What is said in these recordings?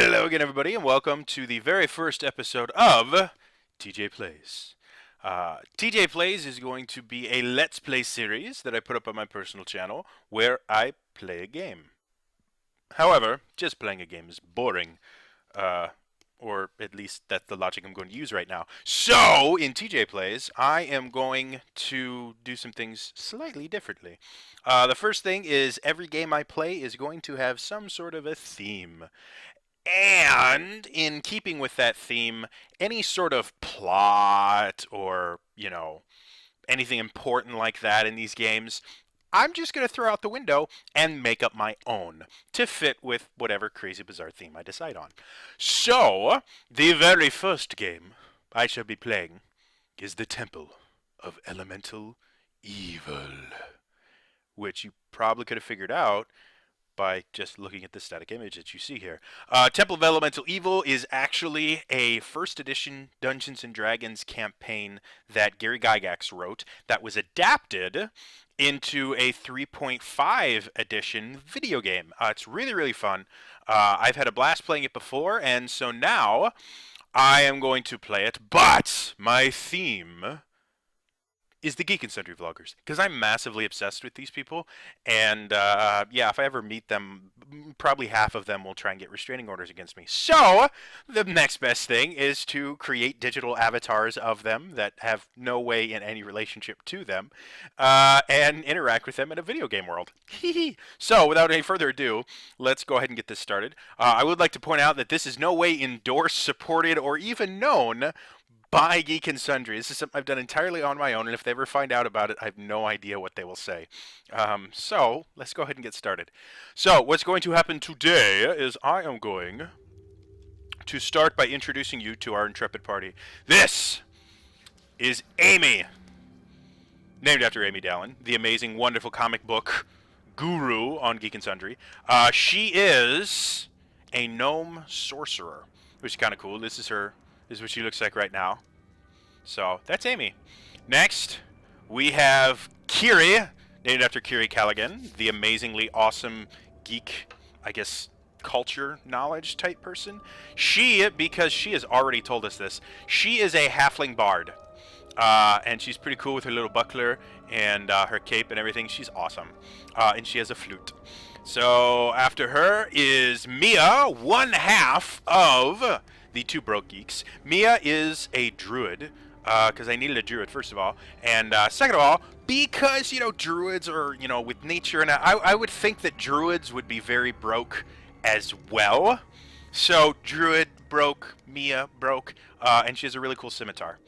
Hello again, everybody, and welcome to the very first episode of TJ Plays. TJ Plays is going to be a Let's Play series that I put up on my personal channel where I play a game. However, just playing a game is boring, or at least that's the logic I'm going to use right now. So, in TJ Plays, I am going to do some things slightly differently. The first thing is every game I play is going to have some sort of a theme. And in keeping with that theme, any sort of plot or, anything important like that in these games, I'm just going to throw out the window and make up my own to fit with whatever crazy bizarre theme I decide on. So, the very first game I shall be playing is the Temple of Elemental Evil, which you probably could have figured out by just looking at the static image that you see here. Temple of Elemental Evil is actually a first edition Dungeons & Dragons campaign that Gary Gygax wrote that was adapted into a 3.5 edition video game. It's really, really fun. I've had a blast playing it before, and so now I am going to play it, but my theme is the Geek and Sundry vloggers, because I'm massively obsessed with these people, and yeah, if I ever meet them, probably half of them will try and get restraining orders against me. So, the next best thing is to create digital avatars of them that have no way in any relationship to them, and interact with them in a video game world. So, without any further ado, let's go ahead and get this started. I would like to point out that this is no way endorsed, supported, or even known by Geek and Sundry. This is something I've done entirely on my own, and if they ever find out about it, I have no idea what they will say. So, let's go ahead and get started. So, what's going to happen today is I am going to start by introducing you to our Intrepid Party. This is Amy, named after Amy Dallin, the amazing, wonderful comic book guru on Geek and Sundry. She is a gnome sorcerer, which is kind of cool. This is her. This is what she looks like right now. So, that's Amy. Next, we have Kiri, named after Kiri Callaghan, the amazingly awesome geek, I guess, culture knowledge type person. She, because she has already told us this, she is a halfling bard. And she's pretty cool with her little buckler and her cape and everything. She's awesome. And she has a flute. So, after her is Mia, one half of the Two Broke Geeks. Mia is a druid, because I needed a druid, first of all. And second of all, because, druids are, with nature, and I would think that druids would be very broke as well. So, druid broke, Mia broke, and she has a really cool scimitar.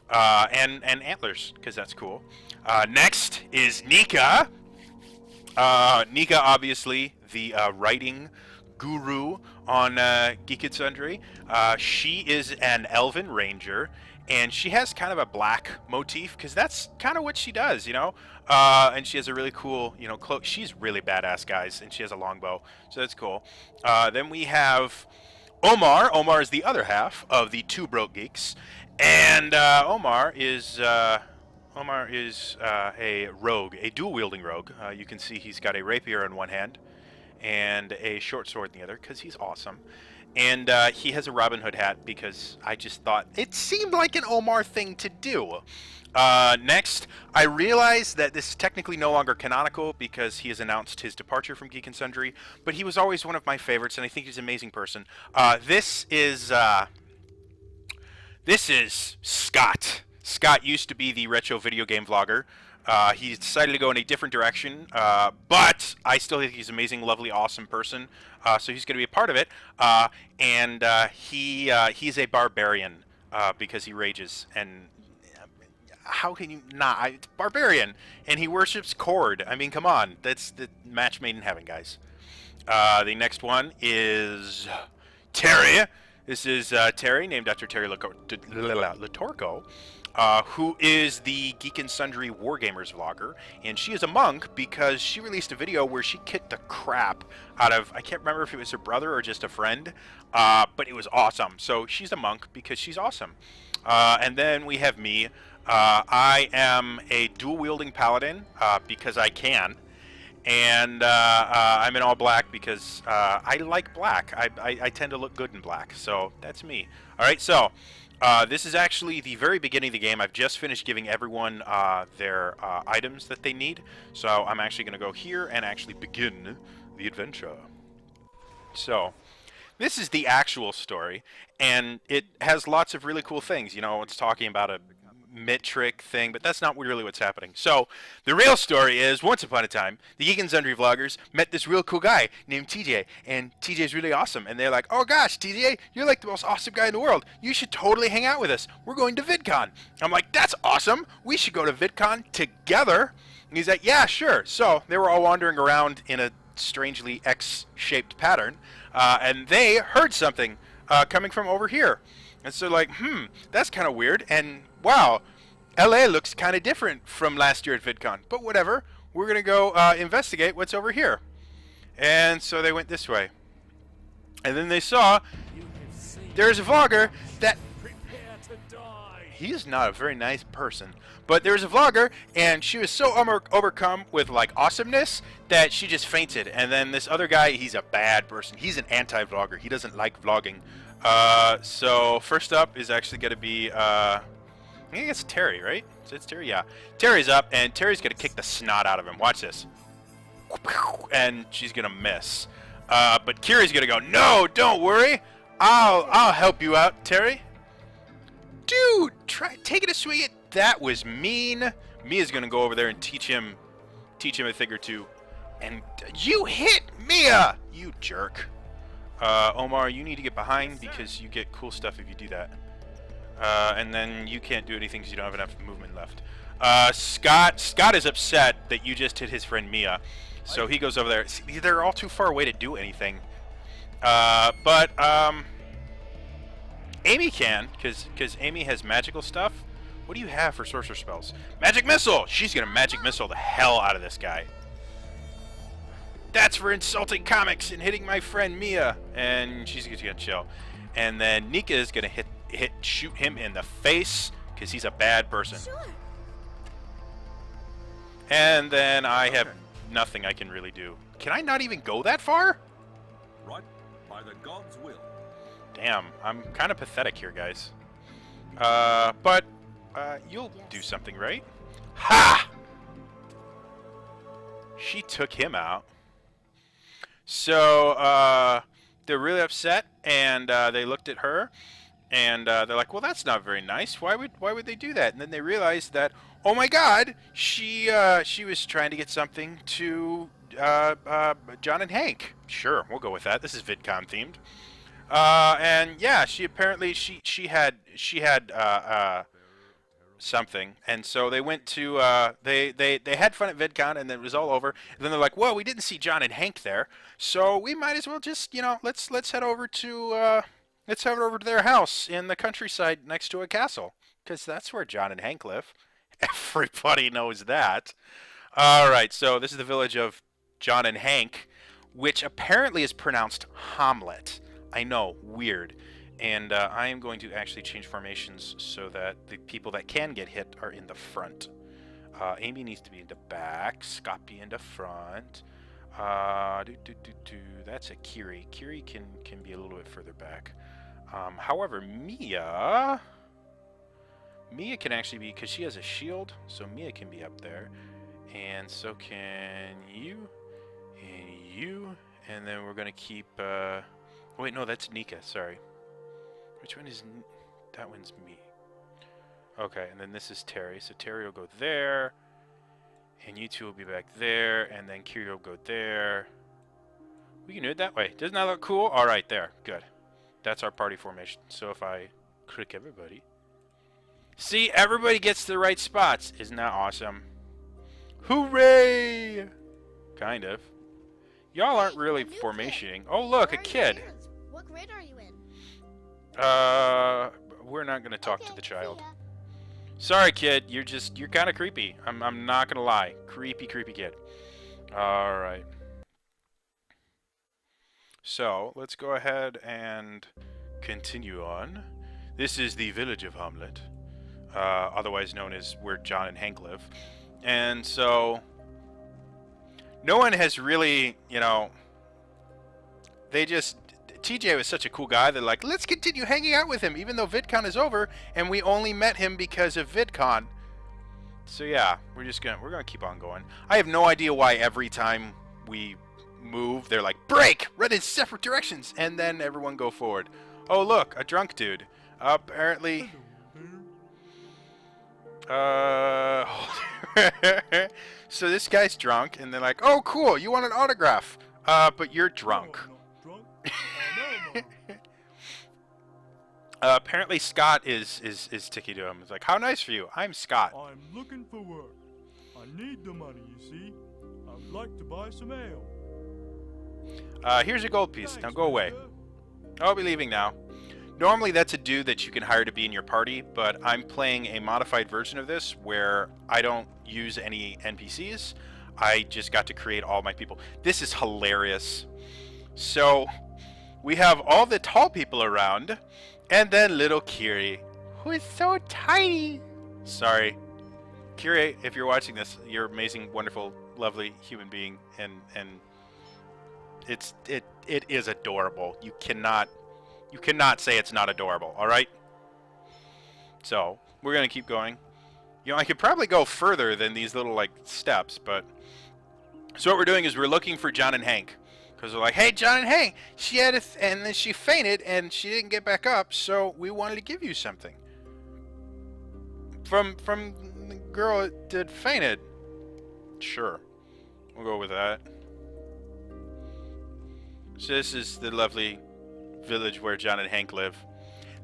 And antlers, because that's cool. Next is Nika. Nika, obviously, the writing guru on Geek and Sundry. She is an elven ranger, and she has kind of a black motif, because that's kind of what she does, and she has a really cool, cloak. She's really badass, guys, and she has a longbow, so that's cool. Then we have Omar. Omar is the other half of the Two Broke Geeks, and Omar is a rogue, a dual-wielding rogue. You can see he's got a rapier in one hand and a short sword in the other, because he's awesome. And he has a Robin Hood hat, because I just thought it seemed like an Omar thing to do. Next, I realized that this is technically no longer canonical, because he has announced his departure from Geek and Sundry, but he was always one of my favorites, and I think he's an amazing person. This is Scott. Scott used to be the retro video game vlogger. He decided to go in a different direction, but I still think he's an amazing, lovely, awesome person. So he's going to be a part of it. And he's a barbarian, because he rages. And how can you not? It's barbarian. And he worships Cord. I mean, come on. That's the match made in heaven, guys. The next one is Terry. This is Terry, named after Terry Latorco. Who is the Geek and Sundry Wargamers vlogger, and she is a monk because she released a video where she kicked the crap out of, I can't remember if it was her brother or just a friend, but it was awesome. So she's a monk because she's awesome. And then we have me. I am a dual-wielding paladin because I can, And I'm in all black because I like black. I tend to look good in black, so that's me. All right, so this is actually the very beginning of the game. I've just finished giving everyone their items that they need, so I'm actually going to go here and actually begin the adventure. So this is the actual story, and it has lots of really cool things. You know, it's talking about a metric thing, but that's not really what's happening. So the real story is, once upon a time, the Geek and Sundry vloggers met this real cool guy named TJ, and TJ's really awesome. And they're like, oh gosh, TJ, you're like the most awesome guy in the world. You should totally hang out with us. We're going to VidCon. I'm like, that's awesome. We should go to VidCon together. And he's like, yeah, sure. So they were all wandering around in a strangely X-shaped pattern, and they heard something coming from over here. And so like, that's kind of weird, and wow, LA looks kind of different from last year at VidCon, but whatever, we're going to go investigate what's over here. And so they went this way. And then they saw there's a vlogger that... He's not a very nice person. But there was a vlogger, and she was so overcome with, like, awesomeness that she just fainted. And then this other guy, he's a bad person. He's an anti-vlogger. He doesn't like vlogging. So first up is actually going to be, I think it's Terry, right? So it's Terry, yeah. Terry's up, and Terry's going to kick the snot out of him. Watch this. And she's going to miss. But Kiri's going to go, no, don't worry. I'll help you out, Terry. Dude, try taking a swing at that was mean. Mia's gonna go over there and teach him a thing or two. And you hit Mia, you jerk. Omar, you need to get behind because you get cool stuff if you do that. And then you can't do anything because you don't have enough movement left. Scott is upset that you just hit his friend Mia, so he goes over there. See, they're all too far away to do anything. But Amy can, because Amy has magical stuff. What do you have for sorcerer spells? Magic Missile! She's gonna Magic Missile the hell out of this guy. That's for insulting comics and hitting my friend Mia. And she's gonna chill. And then Nika is gonna shoot him in the face, because he's a bad person. Sure. And then I have nothing I can really do. Can I not even go that far? Right, by the gods' will. Damn, I'm kind of pathetic here, guys. But you'll do something, right? Ha! She took him out. So, they're really upset, and they looked at her, and they're like, well, that's not very nice. Why would they do that? And then they realized that, oh my god, she was trying to get something to John and Hank. Sure, we'll go with that. This is VidCon themed. And yeah, she apparently she had something, and so they went to they had fun at VidCon, and then it was all over. And then they're like, well, we didn't see John and Hank there, so we might as well just, you know, let's head over to their house in the countryside next to a castle, because that's where John and Hank live. Everybody knows that. All right, so this is the village of John and Hank, which apparently is pronounced Hamlet. I know, weird. And I am going to actually change formations so that the people that can get hit are in the front. Amy needs to be in the back. Scott be in the front. That's a Kiri. Kiri can be a little bit further back. However, Mia can actually be, because she has a shield, so Mia can be up there. And so can you, and you, and then we're going to keep... wait, no, that's Nika, sorry. Which one is... that one's me. Okay, and then this is Terry. So Terry will go there. And you two will be back there. And then Kiri will go there. We can do it that way. Doesn't that look cool? Alright, there. Good. That's our party formation. So if I click everybody... see, everybody gets to the right spots. Isn't that awesome? Hooray! Kind of. Y'all aren't really formationing. Oh, look, a kid. What grade are you in? We're not gonna talk to the child. Sorry, kid. You're kind of creepy. I'm not gonna lie. Creepy kid. All right. So let's go ahead and continue on. This is the village of Hamlet, otherwise known as where John and Hank live. And so no one has really, you know, they just, TJ was such a cool guy. They're like, let's continue hanging out with him, even though VidCon is over, and we only met him because of VidCon. So yeah, we're gonna keep on going. I have no idea why every time we move, they're like, break, run in separate directions, and then everyone go forward. Oh look, a drunk dude. Apparently, so this guy's drunk, and they're like, oh cool, you want an autograph? But you're drunk. Apparently Scott is sticky to him. It's like, how nice for you. I'm Scott. I'm looking for work. I need the money, you see. I'd like to buy some ale. Here's your gold piece. Thanks, Now go away. mister. I'll be leaving now. Normally that's a dude that you can hire to be in your party, but I'm playing a modified version of this where I don't use any NPCs. I just got to create all my people. This is hilarious. So we have all the tall people around, and then little Kiri, who is so tiny. Sorry. Kiri, if you're watching this, you're amazing, wonderful, lovely human being, and it is adorable. You cannot say it's not adorable, all right? So, we're going to keep going. You know, I could probably go further than these little, like, steps, but... So what we're doing is we're looking for John and Hank. Because we're like, hey, John and Hank, she had and then she fainted, and she didn't get back up, so we wanted to give you something. From the girl that fainted. Sure. We'll go with that. So this is the lovely village where John and Hank live.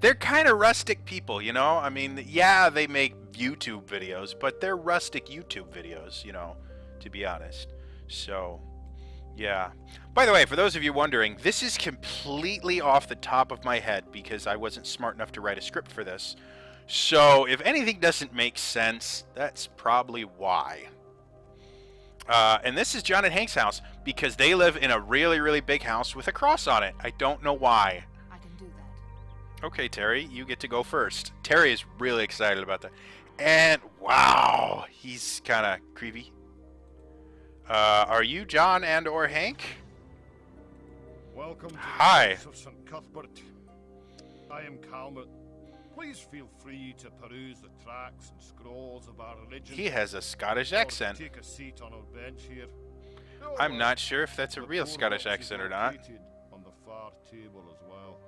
They're kind of rustic people, you know? I mean, yeah, they make YouTube videos, but they're rustic YouTube videos, you know, to be honest. So, yeah. By the way, for those of you wondering, this is completely off the top of my head because I wasn't smart enough to write a script for this. So, if anything doesn't make sense, that's probably why. And this is John and Hank's house because they live in a really, really big house with a cross on it. I don't know why. I can do that. Okay, Terry, you get to go first. Terry is really excited about that. And, wow, he's kind of creepy. Are you John and or Hank? Welcome to Hi. the House of St. Cuthbert. I am Calmet. Please feel free to peruse the tracts and scrolls of our religion. He has a Scottish or accent. take a seat on our bench here. I'm not sure if that's a The real phone Scottish box is accent or not. located on the far table as well.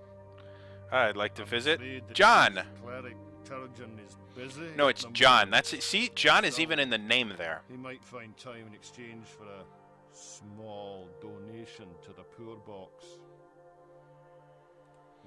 I'd like to I'm visit afraid the John. chief cleric Turgeon is busy No, at it's the John. moment. That's it. See, John is So, even in the name there. He might find time in exchange for a small donation to the poor box.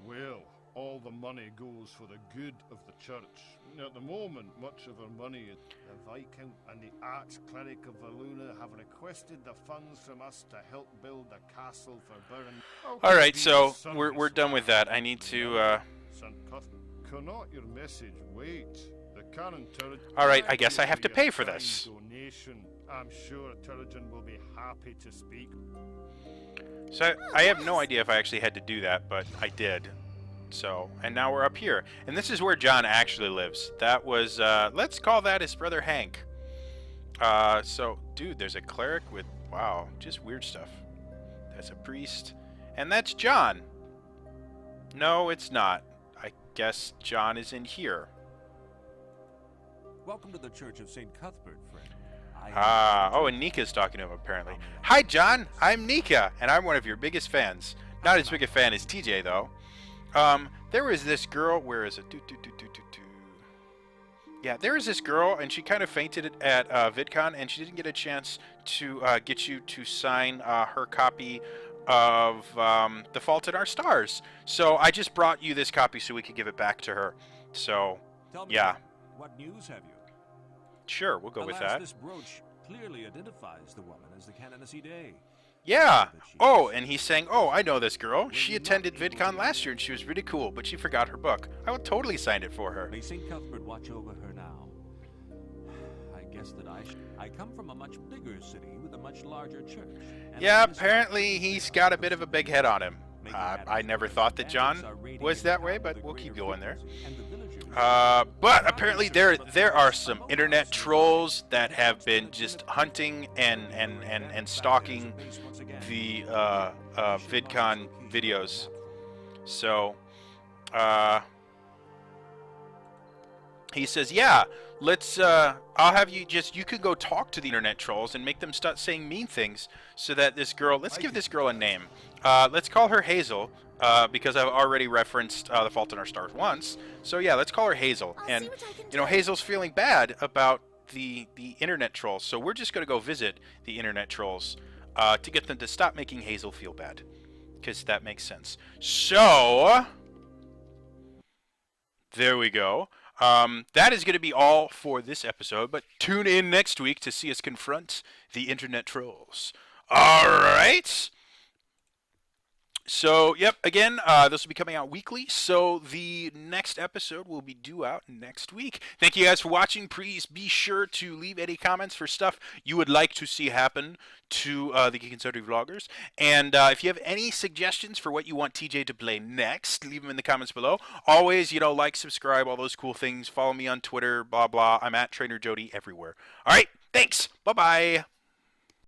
Well, all the money goes for the good of the church. Now, at the moment, much of our money, the Viscount and the Archcleric of Valuna have requested the funds from us to help build a castle for Baron. All right, so we're done with that. I need to. St. Cuthbert, cannot your message wait? The Canon Turret. All right, I guess I have to pay for Kind this. Donation. I'm sure Turgeon will be happy to speak. So I have no idea if I actually had to do that, but I did. So, and now we're up here. And this is where John actually lives. That was, let's call that his brother Hank. So, dude, there's a cleric with, wow, just weird stuff. That's a priest. And that's John. No, it's not. I guess John is in here. Welcome to the Church of St. Cuthbert, friend. Oh, and Nika's talking to him, apparently. Hi, John. I'm Nika, and I'm one of your biggest fans. Not as big a fan as TJ, though. There was this girl. Where is it? Yeah, there was this girl, and she kind of fainted at VidCon, and she didn't get a chance to get you to sign her copy of The Fault in Our Stars. So I just brought you this copy so we could give it back to her. So, Tell me, yeah. what news have you? Sure, we'll go with Alas, that. This brooch clearly identifies the woman as the Canonicy Day. Yeah. Oh, and he's saying, oh, I know this girl. She attended VidCon last year, and she was really cool, but she forgot her book. I would totally sign it for her. May St. Cuthbert watch over her now. I guess that I come from a much bigger city with a much larger church. And Yeah, I just- apparently he's got a bit of a big head on him. Making I matters never worse, thought that bandits John are raiding was in that town way, with but the we'll keep greater going there. frequency, and the villagers But apparently there are some internet trolls that have been just hunting and stalking the VidCon videos. So he says, yeah, let's I'll have you can go talk to the internet trolls and make them start saying mean things so that this girl, let's give this girl a name. Let's call her Hazel. Because I've already referenced The Fault in Our Stars once. So yeah, let's call her Hazel. And, Hazel's feeling bad about the internet trolls. So we're just going to go visit the internet trolls to get them to stop making Hazel feel bad. Because that makes sense. So, there we go. That is going to be all for this episode. But tune in next week to see us confront the internet trolls. Alright. So, yep, again, this will be coming out weekly, so the next episode will be due out next week. Thank you guys for watching. Please be sure to leave any comments for stuff you would like to see happen to the Geek and Soda Vloggers. And if you have any suggestions for what you want TJ to play next, leave them in the comments below. Always, like, subscribe, all those cool things. Follow me on Twitter, blah, blah. I'm at Trainer Jody everywhere. All right, thanks. Bye-bye.